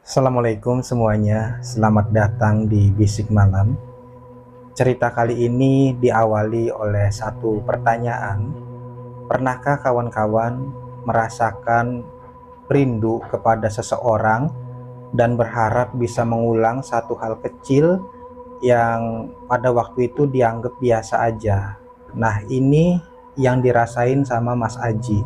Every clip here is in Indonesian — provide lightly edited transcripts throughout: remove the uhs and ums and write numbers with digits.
Assalamualaikum semuanya, selamat datang di Bisik Malam. Cerita kali ini diawali oleh satu pertanyaan. Pernahkah kawan-kawan merasakan rindu kepada seseorang dan berharap bisa mengulang satu hal kecil yang pada waktu itu dianggap biasa aja? Nah, ini yang dirasain sama Mas Aji.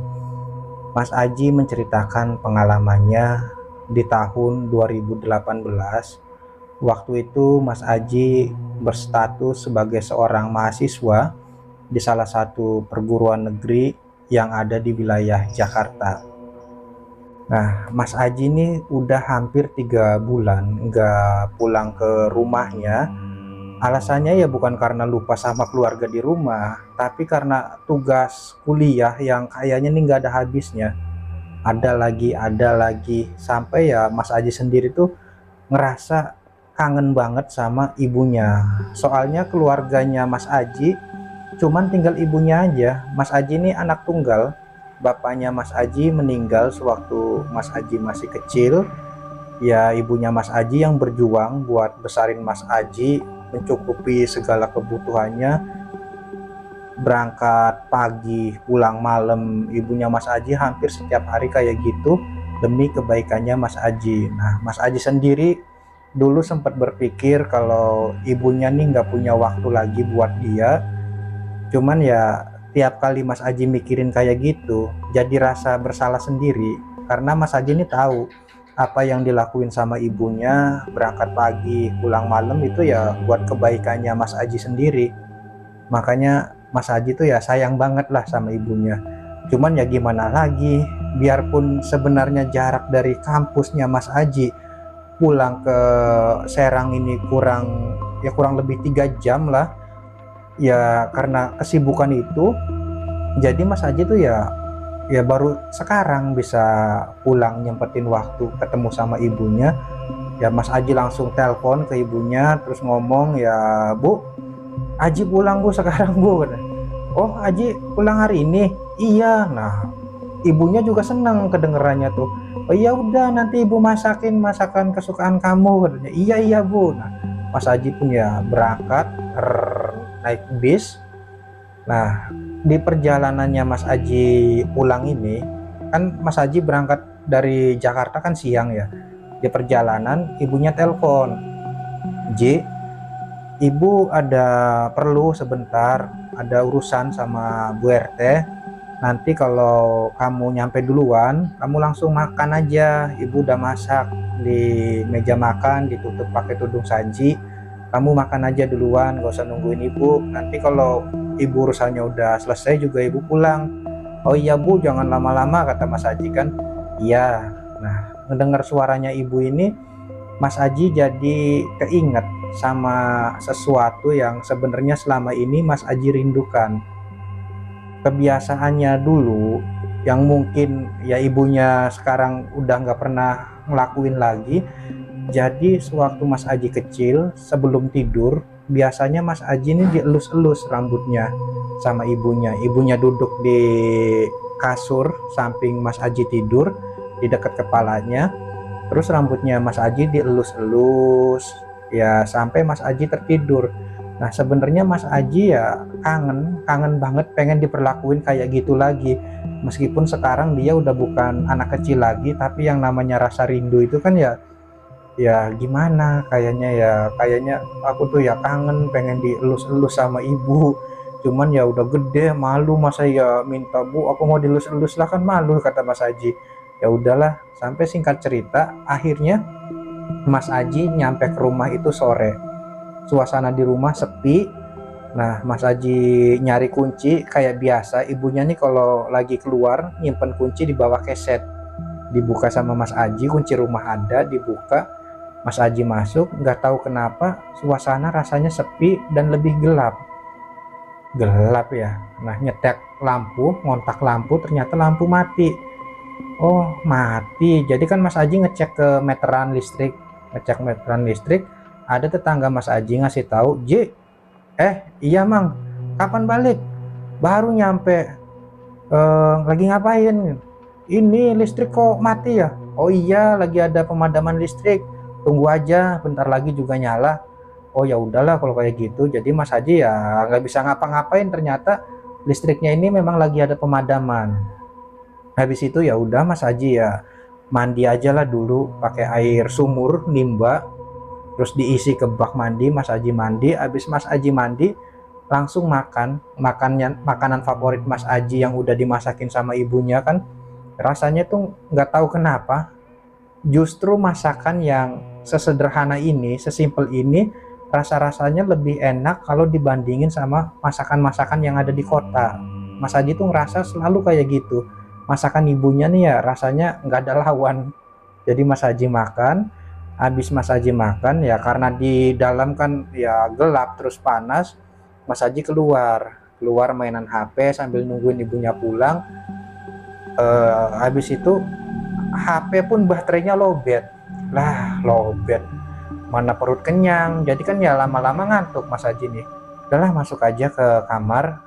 Mas Aji menceritakan pengalamannya di tahun 2018. Waktu itu Mas Aji berstatus sebagai seorang mahasiswa di salah satu perguruan negeri yang ada di wilayah Jakarta. Nah, Mas Aji ini udah hampir 3 bulan nggak pulang ke rumahnya. Alasannya ya bukan karena lupa sama keluarga di rumah, tapi karena tugas kuliah yang kayaknya nih nggak ada habisnya. Ada lagi, sampai ya Mas Aji sendiri tuh ngerasa kangen banget sama ibunya. Soalnya keluarganya Mas Aji cuman tinggal ibunya aja. Mas Aji ini anak tunggal. Bapaknya Mas Aji meninggal sewaktu Mas Aji masih kecil. Ya ibunya Mas Aji yang berjuang buat besarin Mas Aji, mencukupi segala kebutuhannya, berangkat pagi pulang malam. Ibunya Mas Aji hampir setiap hari kayak gitu demi kebaikannya Mas Aji. Nah, Mas Aji sendiri dulu sempat berpikir kalau ibunya nih nggak punya waktu lagi buat dia. Cuman ya tiap kali Mas Aji mikirin kayak gitu jadi rasa bersalah sendiri, karena Mas Aji ini tahu apa yang dilakuin sama ibunya, berangkat pagi pulang malam itu ya buat kebaikannya Mas Aji sendiri. Makanya Mas Aji tuh ya sayang banget lah sama ibunya. Cuman ya gimana lagi, biarpun sebenarnya jarak dari kampusnya Mas Aji pulang ke Serang ini kurang lebih 3 jam lah. Ya karena kesibukan itu, jadi Mas Aji tuh ya baru sekarang bisa pulang nyempetin waktu ketemu sama ibunya. Ya Mas Aji langsung telepon ke ibunya terus ngomong, "Ya Bu, Aji pulang Bu sekarang Bu." "Oh Aji pulang hari ini?" "Iya." Nah ibunya juga senang kedengerannya tuh. "Oh iya udah, nanti ibu masakin masakan kesukaan kamu," katanya. "Iya iya Bu." Nah Mas Aji pun ya berangkat naik bis. Nah di perjalanannya Mas Aji pulang ini, kan Mas Aji berangkat dari Jakarta kan siang ya. Di perjalanan ibunya telepon, "Ji, Ibu ada perlu sebentar, ada urusan sama Bu RT. Nanti kalau kamu nyampe duluan, kamu langsung makan aja. Ibu udah masak di meja makan, ditutup pakai tudung saji. Kamu makan aja duluan, gak usah nungguin ibu. Nanti kalau ibu urusannya udah selesai juga ibu pulang." "Oh iya Bu, jangan lama-lama," kata Mas Aji kan. "Iya." Nah, mendengar suaranya ibu ini, Mas Aji jadi keinget sama sesuatu yang sebenarnya selama ini Mas Aji rindukan. Kebiasaannya dulu yang mungkin ya ibunya sekarang udah nggak pernah ngelakuin lagi. Jadi sewaktu Mas Aji kecil sebelum tidur, biasanya Mas Aji ini dielus-elus rambutnya sama ibunya. Ibunya duduk di kasur samping Mas Aji tidur, di dekat kepalanya. Terus rambutnya Mas Aji dielus-elus ya sampai Mas Aji tertidur. Nah sebenarnya Mas Aji ya kangen banget, pengen diperlakuin kayak gitu lagi. Meskipun sekarang dia udah bukan anak kecil lagi, tapi yang namanya rasa rindu itu kan ya gimana, kayaknya aku tuh ya kangen pengen dielus-elus sama ibu. Cuman ya udah gede, malu masa ya minta, "Bu aku mau dilus-elus," lah kan malu kata Mas Aji. Ya udahlah, sampai singkat cerita akhirnya Mas Aji nyampe ke rumah itu sore. Suasana di rumah sepi. Nah Mas Aji nyari kunci kayak biasa. Ibunya nih kalau lagi keluar nyimpen kunci di bawah keset. Dibuka sama Mas Aji, kunci rumah ada, dibuka. Mas Aji masuk, nggak tahu kenapa suasana rasanya sepi dan lebih gelap. Gelap ya. Nah nyetek lampu, ngontak lampu, ternyata lampu mati. Oh mati. Jadi kan Mas Aji ngecek ke meteran listrik, ada tetangga Mas Aji ngasih tahu, "Ji, iya Mang, kapan balik? Baru nyampe. Lagi ngapain?" "Ini listrik kok mati ya?" Oh iya, lagi ada pemadaman listrik, tunggu aja, bentar lagi juga nyala. Oh ya udahlah kalau kayak gitu. Jadi Mas Haji ya nggak bisa ngapa-ngapain, ternyata listriknya ini memang lagi ada pemadaman. Habis itu ya udah Mas Haji ya mandi aja lah dulu pakai air sumur nimba, terus diisi ke bak mandi. Mas Haji mandi, habis Mas Haji mandi langsung makanan favorit Mas Haji yang udah dimasakin sama ibunya kan. Rasanya tuh nggak tahu kenapa, justru masakan yang sesederhana ini, sesimpel ini, rasa-rasanya lebih enak kalau dibandingin sama masakan-masakan yang ada di kota. Mas Haji tuh ngerasa selalu kayak gitu, masakan ibunya nih ya rasanya nggak ada lawan. Jadi Mas Haji makan, habis Mas Haji makan ya karena di dalam kan ya gelap terus panas, Mas Haji keluar mainan HP sambil nungguin ibunya pulang. Habis itu HP pun baterainya lowbat. Lah lowbat, mana perut kenyang, jadi kan ya lama-lama ngantuk Mas Haji nih. Udahlah masuk aja ke kamar.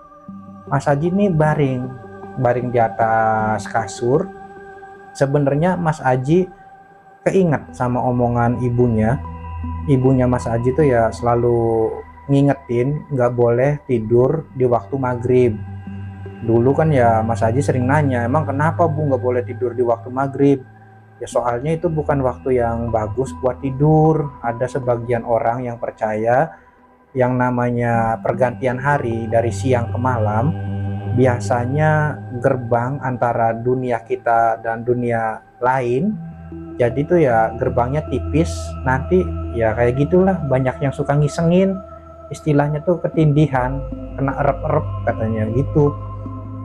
Mas Haji nih baring di atas kasur. Sebenarnya Mas Haji keinget sama omongan ibunya Mas Haji tuh ya selalu ngingetin nggak boleh tidur di waktu maghrib. Dulu kan ya Mas Haji sering nanya, emang kenapa Bu nggak boleh tidur di waktu maghrib? Ya soalnya itu bukan waktu yang bagus buat tidur. Ada sebagian orang yang percaya yang namanya pergantian hari dari siang ke malam, biasanya gerbang antara dunia kita dan dunia lain, jadi tuh ya gerbangnya tipis. Nanti ya kayak gitulah, banyak yang suka ngisengin, istilahnya tuh ketindihan, kena erep-erep katanya gitu.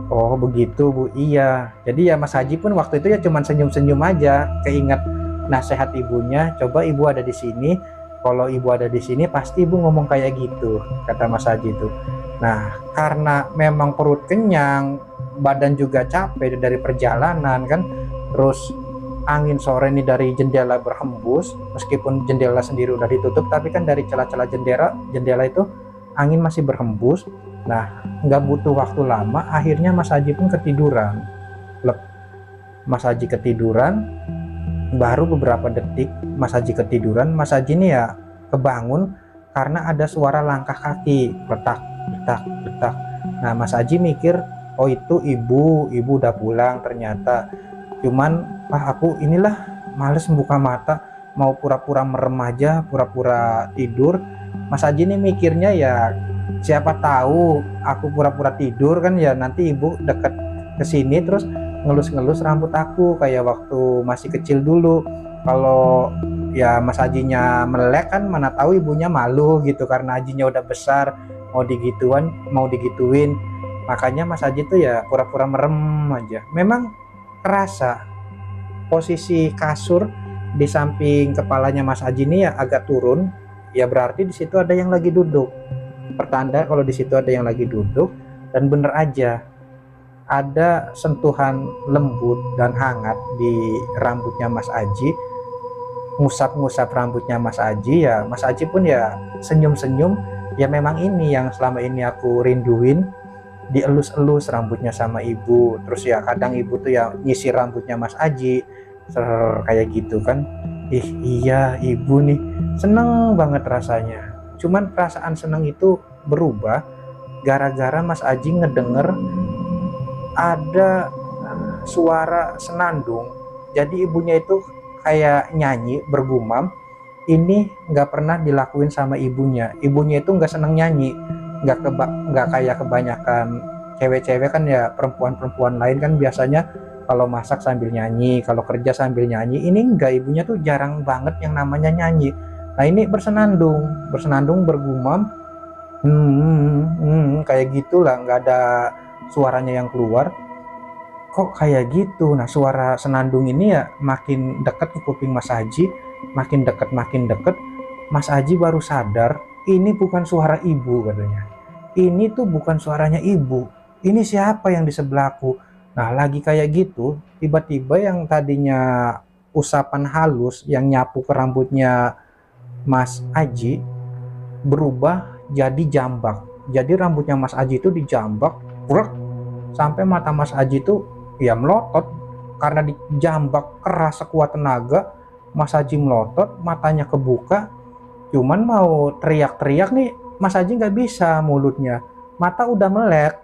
Oh begitu Bu, iya. Jadi ya Mas Haji pun waktu itu ya cuman senyum-senyum aja, keinget nasihat ibunya, coba ibu ada di sini, kalau ibu ada di sini pasti ibu ngomong kayak gitu, kata Mas Haji itu. Nah karena memang perut kenyang, badan juga capek dari perjalanan kan, terus angin sore ini dari jendela berhembus, meskipun jendela sendiri udah ditutup, tapi kan dari celah-celah jendela itu angin masih berhembus. Nah nggak butuh waktu lama, akhirnya Mas Haji pun ketiduran. Mas Haji ketiduran, baru beberapa detik Mas Haji ketiduran, Mas Haji ini ya kebangun karena ada suara langkah kaki, letak letak letak. Nah Mas Haji mikir, oh itu ibu udah pulang ternyata. Cuman aku inilah males buka mata, mau pura-pura merem aja, pura-pura tidur. Mas Haji ini mikirnya ya siapa tahu aku pura-pura tidur kan ya nanti ibu deket kesini terus ngelus-ngelus rambut aku kayak waktu masih kecil dulu. Kalau ya Mas Hajinya melek kan mana tahu ibunya malu gitu karena Hajinya udah besar, mau digituin. Makanya Mas Haji tuh ya pura-pura merem aja. Memang kerasa posisi kasur di samping kepalanya Mas Haji ini ya agak turun, ya berarti di situ ada yang lagi duduk. Pertanda kalau di situ ada yang lagi duduk, dan bener aja ada sentuhan lembut dan hangat di rambutnya Mas Haji, ngusap-ngusap rambutnya Mas Haji. Ya Mas Haji pun ya senyum-senyum, ya memang ini yang selama ini aku rinduin, dielus-elus rambutnya sama ibu. Terus ya kadang ibu tuh ya nyisir rambutnya Mas Haji kayak gitu kan. Iya ibu nih seneng banget rasanya. Cuman perasaan seneng itu berubah gara-gara Mas Haji ngedenger ada suara senandung. Jadi ibunya itu kayak nyanyi bergumam. Ini nggak pernah dilakuin sama ibunya. Ibunya itu nggak seneng nyanyi, nggak kayak kebanyakan cewek-cewek kan ya, perempuan-perempuan lain kan biasanya kalau masak sambil nyanyi, kalau kerja sambil nyanyi. Ini enggak, ibunya tuh jarang banget yang namanya nyanyi. Nah ini bersenandung bergumam, kayak gitulah, nggak ada suaranya yang keluar. Kok kayak gitu? Nah suara senandung ini ya makin dekat ke kuping Mas Haji, makin dekat. Mas Haji baru sadar ini bukan suara ibu katanya. Ini tuh bukan suaranya ibu. Ini siapa yang di sebelahku? Nah lagi kayak gitu, tiba-tiba yang tadinya usapan halus yang nyapu ke rambutnya Mas Haji berubah jadi jambak. Jadi rambutnya Mas Haji itu dijambak, sampai mata Mas Haji itu ya melotot. karena dijambak keras sekuat tenaga, Mas Haji melotot, matanya kebuka, cuman mau teriak-teriak nih Mas Haji nggak bisa, mulutnya, mata udah melek,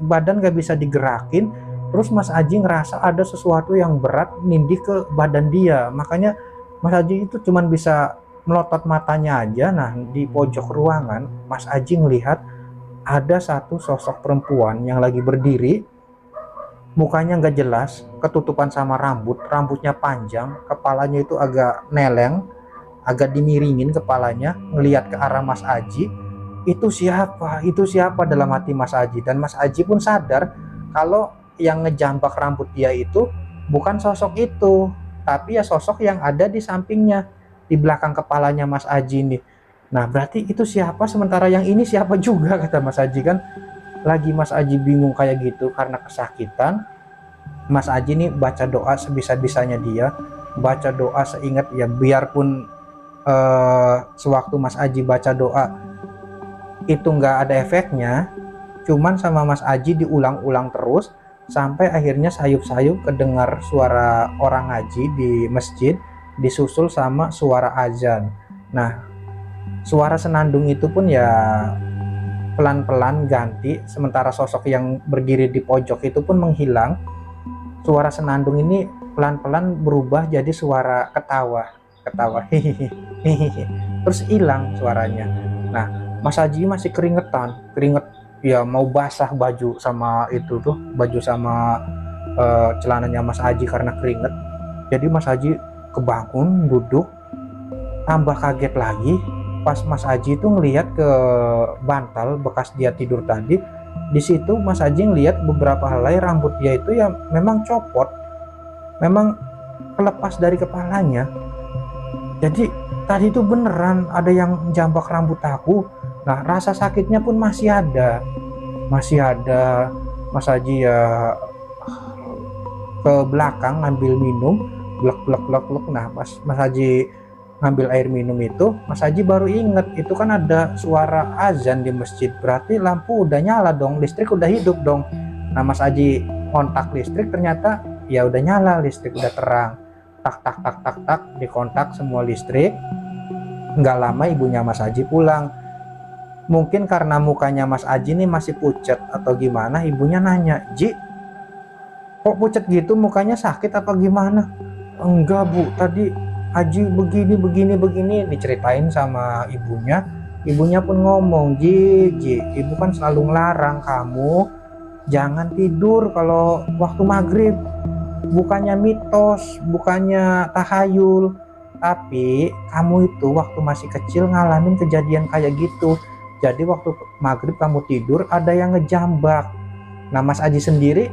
badan nggak bisa digerakin. Terus Mas Haji ngerasa ada sesuatu yang berat nindih ke badan dia, makanya Mas Haji itu cuman bisa melotot matanya aja. Nah, di pojok ruangan Mas Haji ngelihat ada satu sosok perempuan yang lagi berdiri, mukanya nggak jelas, ketutupan sama rambutnya panjang, kepalanya itu agak neleng, agak dimiringin kepalanya, ngelihat ke arah Mas Haji. Itu siapa? Itu siapa? Dalam hati Mas Haji. Dan Mas Haji pun sadar kalau yang ngejambak rambut dia itu bukan sosok itu, tapi ya sosok yang ada di sampingnya, di belakang kepalanya Mas Haji nih. Nah, berarti itu siapa, sementara yang ini siapa juga, kata Mas Haji kan. Lagi Mas Haji bingung kayak gitu karena kesakitan, Mas Haji nih baca doa sebisa-bisanya dia, baca doa seingat ya, biarpun sewaktu Mas Haji baca doa itu nggak ada efeknya, cuman sama Mas Haji diulang-ulang terus sampai akhirnya sayup-sayup kedengar suara orang ngaji di masjid, disusul sama suara azan. Nah, suara senandung itu pun ya pelan-pelan ganti, sementara sosok yang berdiri di pojok itu pun menghilang. Suara senandung ini pelan-pelan berubah jadi suara ketawa hihihi, terus hilang suaranya. Nah, Mas Haji masih keringet ya, mau basah baju sama itu tuh, baju sama celananya Mas Haji karena keringet. Jadi Mas Haji kebangun, duduk, tambah kaget lagi pas Mas Haji itu ngelihat ke bantal bekas dia tidur tadi. Di situ Mas Haji ngelihat beberapa helai rambut dia itu ya memang copot, memang kelepas dari kepalanya. Jadi tadi itu beneran ada yang jambak rambut aku. Nah, rasa sakitnya pun masih ada. Mas Haji ya ke belakang ngambil minum, blek. Nah, pas Mas Haji ngambil air minum itu, Mas Haji baru inget itu kan ada suara azan di masjid, berarti lampu udah nyala dong, listrik udah hidup dong. Nah, Mas Haji kontak listrik, ternyata ya udah nyala, listrik udah terang. Tak, dikontak semua listrik. Nggak lama ibunya Mas Haji pulang. Mungkin karena mukanya Mas Haji nih masih pucat atau gimana, ibunya nanya, "Ji, kok pucat gitu, mukanya sakit apa gimana?" "Enggak Bu, tadi Haji begini," diceritain sama ibunya. Ibunya pun ngomong, Ji, ibu kan selalu ngelarang kamu jangan tidur kalau waktu maghrib. Bukannya mitos, bukannya tahayul, tapi kamu itu waktu masih kecil ngalamin kejadian kayak gitu. Jadi waktu maghrib kamu tidur ada yang ngejambak." Nah, Mas Haji sendiri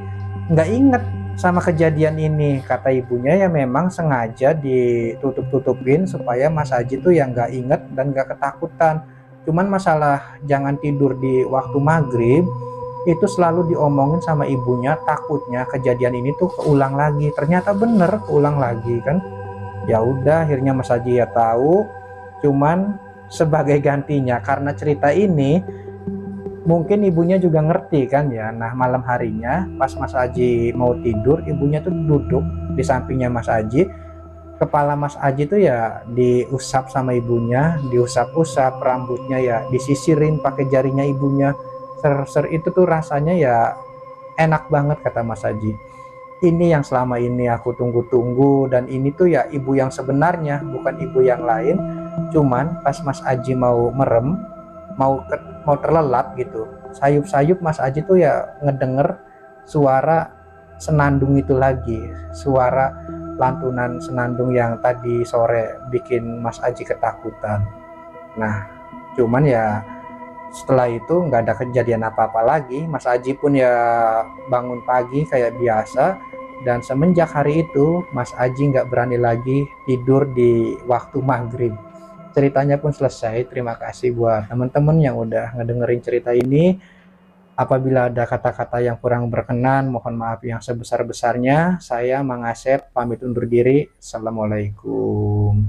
nggak inget sama kejadian ini, kata ibunya ya memang sengaja ditutup-tutupin supaya Mas Haji tuh yang nggak inget dan nggak ketakutan. Cuman masalah jangan tidur di waktu maghrib itu selalu diomongin sama ibunya, takutnya kejadian ini tuh keulang lagi. Ternyata bener keulang lagi kan. Ya udah, akhirnya Mas Haji ya tahu. Cuman sebagai gantinya karena cerita ini, mungkin ibunya juga ngerti kan ya. Nah, malam harinya pas Mas Haji mau tidur, ibunya tuh duduk di sampingnya Mas Haji. Kepala Mas Haji tuh ya diusap sama ibunya, diusap-usap, rambutnya ya disisirin pakai jarinya ibunya. Ser itu tuh rasanya ya enak banget, kata Mas Haji. Ini yang selama ini aku tunggu-tunggu, dan ini tuh ya ibu yang sebenarnya, bukan ibu yang lain. Cuman pas Mas Haji mau merem, mau terlelap gitu, sayup-sayup Mas Haji tuh ya ngedenger suara senandung itu lagi, suara lantunan senandung yang tadi sore bikin Mas Haji ketakutan. Nah, cuman ya setelah itu nggak ada kejadian apa-apa lagi. Mas Haji pun ya bangun pagi kayak biasa, dan semenjak hari itu Mas Haji nggak berani lagi tidur di waktu maghrib. Ceritanya pun selesai. Terima kasih buat teman-teman yang udah ngedengerin cerita ini. Apabila ada kata-kata yang kurang berkenan, mohon maaf yang sebesar-besarnya. Saya Mang Asep pamit undur diri. Assalamualaikum.